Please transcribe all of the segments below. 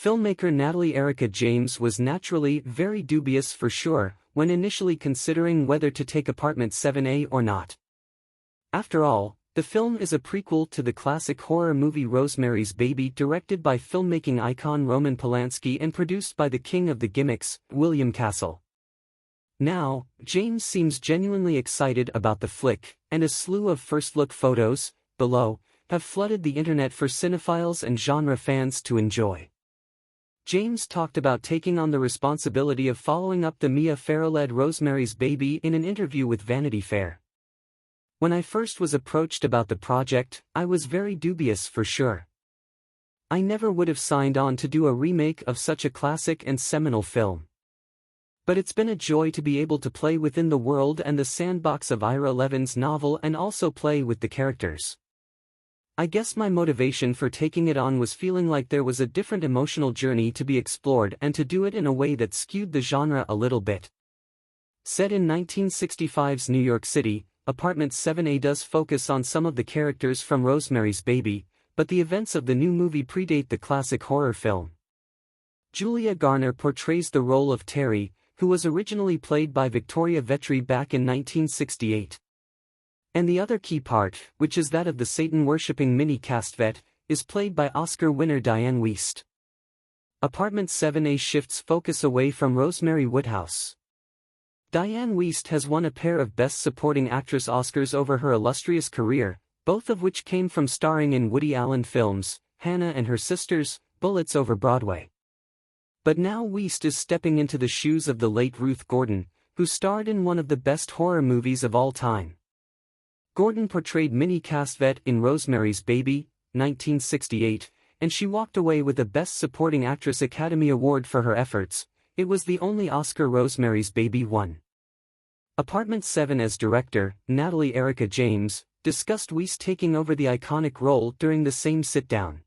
Filmmaker Natalie Erica James was naturally very dubious for sure when initially considering whether to take Apartment 7A or not. After all, the film is a prequel to the classic horror movie Rosemary's Baby, directed by filmmaking icon Roman Polanski and produced by the king of the gimmicks, William Castle. Now, James seems genuinely excited about the flick, and a slew of first-look photos, below, have flooded the internet for cinephiles and genre fans to enjoy. James talked about taking on the responsibility of following up the Mia Farrow-led Rosemary's Baby in an interview with Vanity Fair. "When I first was approached about the project, I was very dubious for sure. I never would have signed on to do a remake of such a classic and seminal film. But it's been a joy to be able to play within the world and the sandbox of Ira Levin's novel and also play with the characters. I guess my motivation for taking it on was feeling like there was a different emotional journey to be explored and to do it in a way that skewed the genre a little bit." Set in 1965's New York City, Apartment 7A does focus on some of the characters from Rosemary's Baby, but the events of the new movie predate the classic horror film. Julia Garner portrays the role of Terry, who was originally played by Victoria Vetri back in 1968. And the other key part, which is that of the Satan-worshipping Minnie Castvet, is played by Oscar winner Diane Wiest. Apartment 7A shifts focus away from Rosemary Woodhouse. Diane Wiest has won a pair of Best Supporting Actress Oscars over her illustrious career, both of which came from starring in Woody Allen films, Hannah and Her Sisters, Bullets Over Broadway. But now Wiest is stepping into the shoes of the late Ruth Gordon, who starred in one of the best horror movies of all time. Gordon portrayed Minnie Castvet in Rosemary's Baby, 1968, and she walked away with a Best Supporting Actress Academy Award for her efforts. It was the only Oscar Rosemary's Baby won. Apartment 7 as director, Natalie Erica James, discussed Wiest taking over the iconic role during the same sit-down.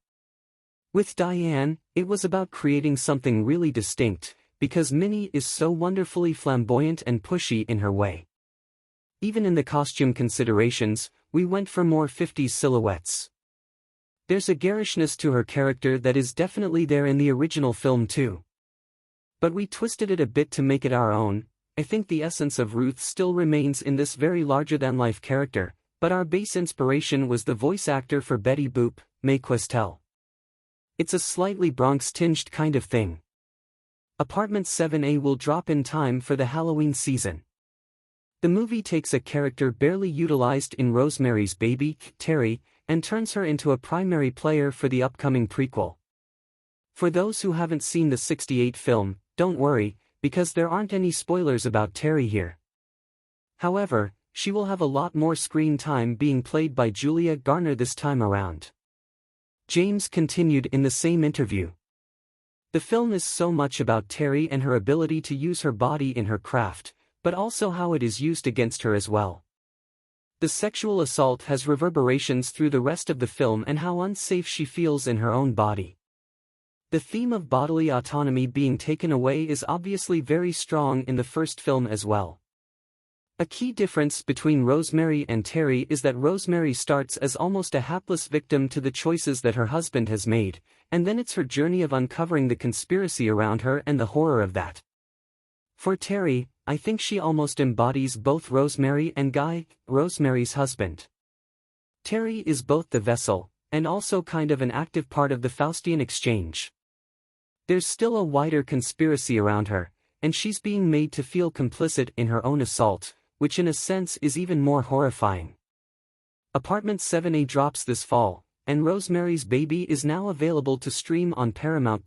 "With Diane, it was about creating something really distinct, because Minnie is so wonderfully flamboyant and pushy in her way. Even in the costume considerations, we went for more 50s silhouettes. There's a garishness to her character that is definitely there in the original film too. But we twisted it a bit to make it our own. I think the essence of Ruth still remains in this very larger-than-life character, but our base inspiration was the voice actor for Betty Boop, Mae Questel. It's a slightly Bronx-tinged kind of thing." Apartment 7A will drop in time for the Halloween season. The movie takes a character barely utilized in Rosemary's Baby, Terry, and turns her into a primary player for the upcoming prequel. For those who haven't seen the '68 film, don't worry, because there aren't any spoilers about Terry here. However, she will have a lot more screen time being played by Julia Garner this time around. James continued in the same interview. "The film is so much about Terry and her ability to use her body in her craft, but also how it is used against her as well. The sexual assault has reverberations through the rest of the film and how unsafe she feels in her own body. The theme of bodily autonomy being taken away is obviously very strong in the first film as well. A key difference between Rosemary and Terry is that Rosemary starts as almost a hapless victim to the choices that her husband has made, and then it's her journey of uncovering the conspiracy around her and the horror of that. For Terry, I think she almost embodies both Rosemary and Guy, Rosemary's husband. Terry is both the vessel, and also kind of an active part of the Faustian exchange. There's still a wider conspiracy around her, and she's being made to feel complicit in her own assault, which in a sense is even more horrifying. Apartment 7A drops this fall, and Rosemary's Baby is now available to stream on Paramount+.